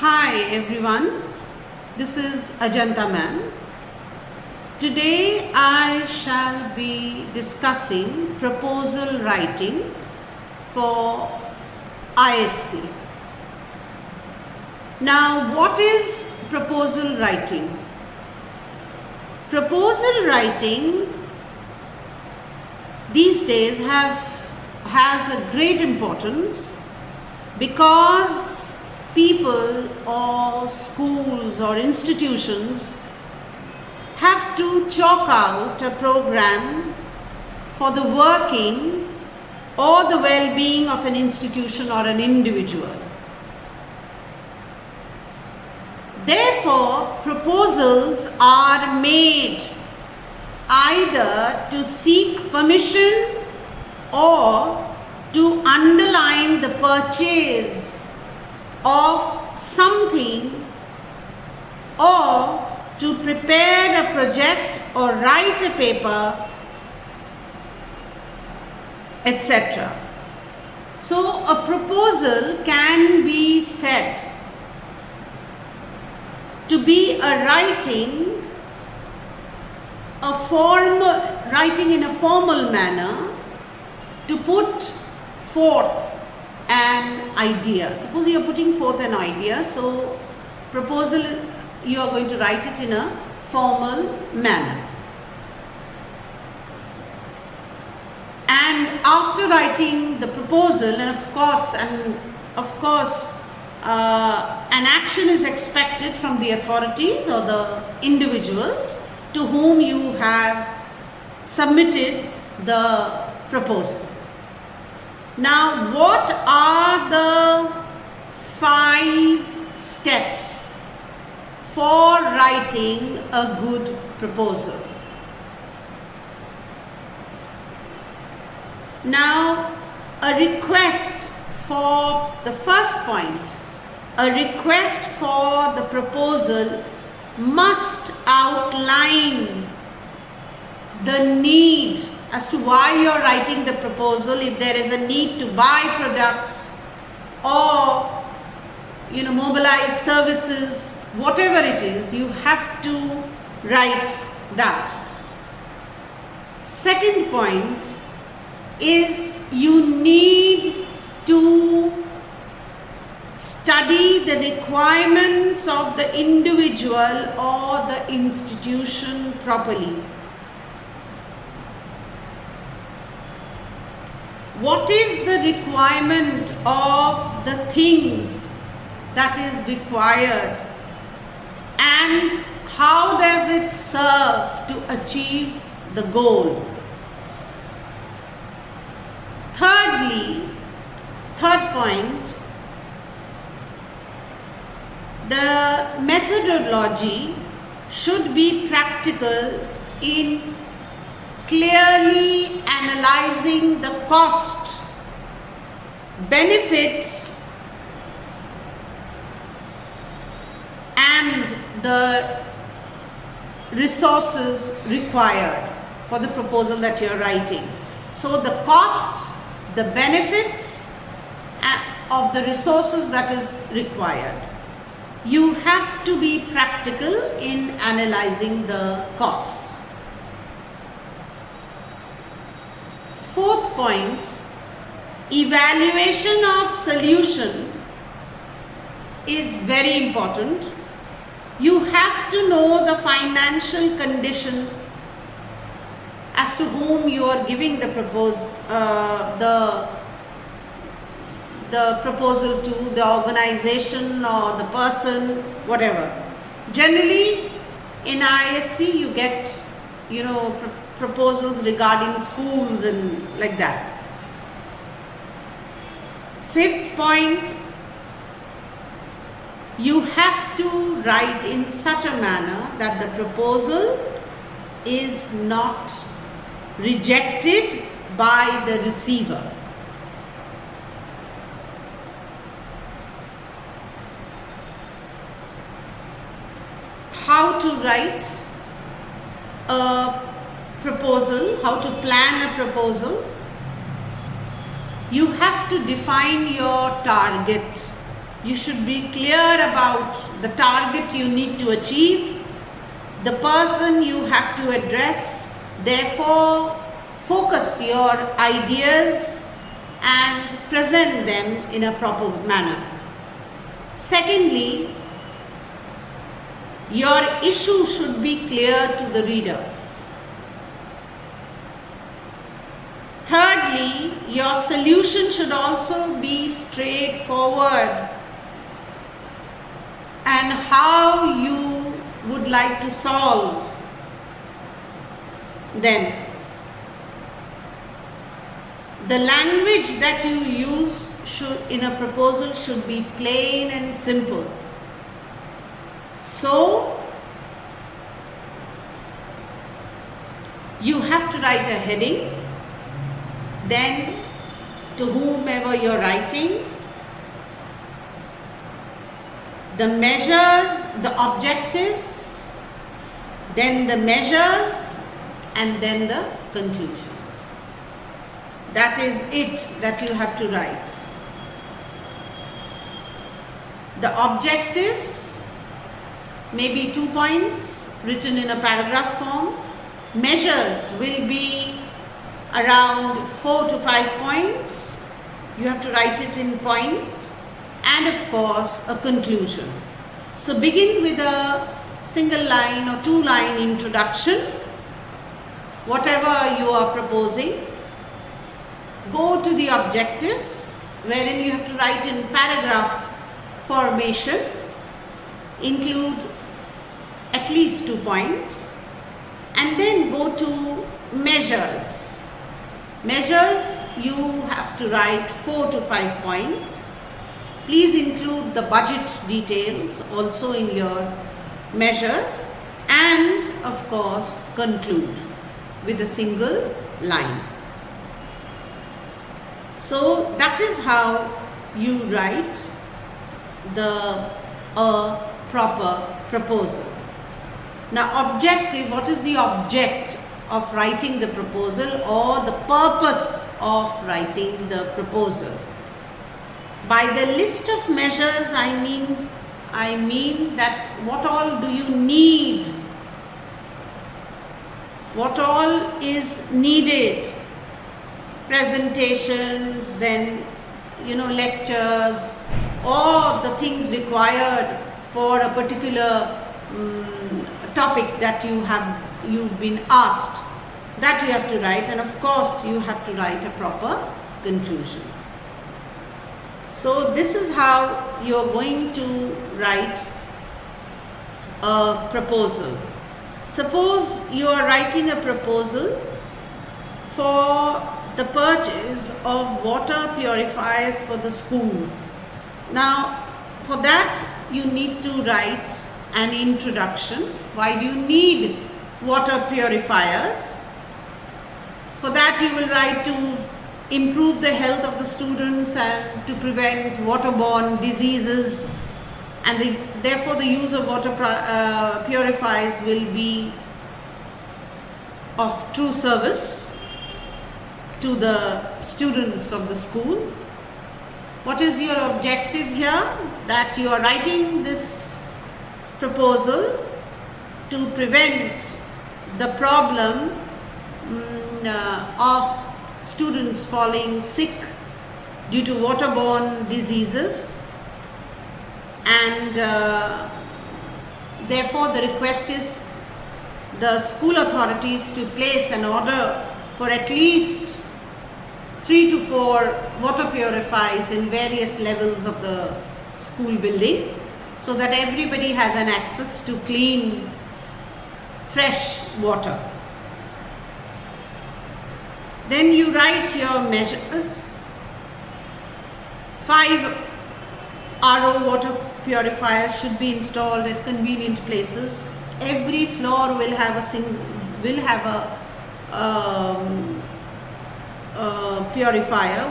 Hi everyone, this is Ajanta ma'am. Today I shall be discussing proposal writing for ISC. Now, what is proposal writing? Proposal writing these days has a great importance because people or schools or institutions have to chalk out a program for the working or the well-being of an institution or an individual. Therefore, proposals are made either to seek permission or to underline the purchase of something or to prepare a project or write a paper, etc. So a proposal can be said to be a writing in a formal manner to put forth an idea. Suppose you are putting forth an idea, so proposal you are going to write it in a formal manner. And after writing the proposal, and of course, an action is expected from the authorities or the individuals to whom you have submitted the proposal. Now, what are the 5 steps for writing a good proposal? Now, a request for the first point, a request for the proposal must outline the need as to why you are writing the proposal. If there is a need to buy products or mobilize services, whatever it is, you have to write that. Second point is you need to study the requirements of the individual or the institution properly. What is the requirement of the things that is required, and how does it serve to achieve the goal? Third point, the methodology should be practical in clearly analyzing the cost, benefits, and the resources required for the proposal that you are writing. So the cost, the benefits of the resources that is required. You have to be practical in analyzing the costs. Fourth point, evaluation of solution is very important. You have to know the financial condition as to whom you are giving the proposal to, the organization or the person, whatever. Generally, in ISC you get, proposals regarding schools and like that. Fifth point, you have to write in such a manner that the proposal is not rejected by the receiver. How to write a proposal, how to plan a proposal. You have to define your target. You should be clear about the target you need to achieve, the person you have to address. Therefore, focus your ideas and present them in a proper manner. Secondly, your issue should be clear to the reader. Thirdly, your solution should also be straightforward and how you would like to solve them. The language that you use in a proposal should be plain and simple. So, you have to write a heading, then to whomever you're writing, the measures, the objectives, then the measures, and then the conclusion. That is it that you have to write. The objectives may be 2 points written in a paragraph form. Measures will be around 4 to 5 points. You have to write it in points. And of course, a conclusion. So begin with a single line or 2-line introduction, whatever you are proposing. Go to the objectives, wherein you have to write in paragraph formation, include at least 2 points, and then go to measures. Measures, you have to write 4 to 5 points. Please include the budget details also in your measures, and of course conclude with a single line. So that is how you write a proper proposal. Now, objective, what is the object of writing the proposal or the purpose of writing the proposal? By the list of measures, I mean that what all do you need? What all is needed? Presentations, then lectures, or the things required for a particular topic that you've been asked, that you have to write, and of course you have to write a proper conclusion. So this is how you are going to write a proposal. Suppose you are writing a proposal for the purchase of water purifiers for the school. Now, for that you need to write an introduction. Why do you need water purifiers? For that you will write to improve the health of the students and to prevent waterborne diseases, and therefore the use of water purifiers will be of true service to the students of the school. What is your objective here? That you are writing this proposal to prevent the problem of students falling sick due to waterborne diseases, and therefore the request is the school authorities to place an order for at least 3 to 4 water purifiers in various levels of the school building, so that everybody has an access to clean, fresh water. Then you write your measures. 5 RO water purifiers should be installed at convenient places. Every floor will have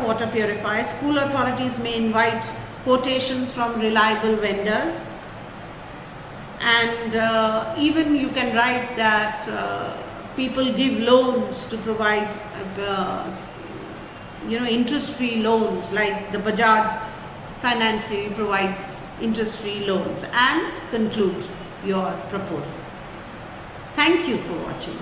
water purifier. School authorities may invite quotations from reliable vendors, and even you can write that people give loans to provide interest-free loans, like the Bajaj financially provides interest-free loans, and conclude your proposal. Thank you for watching.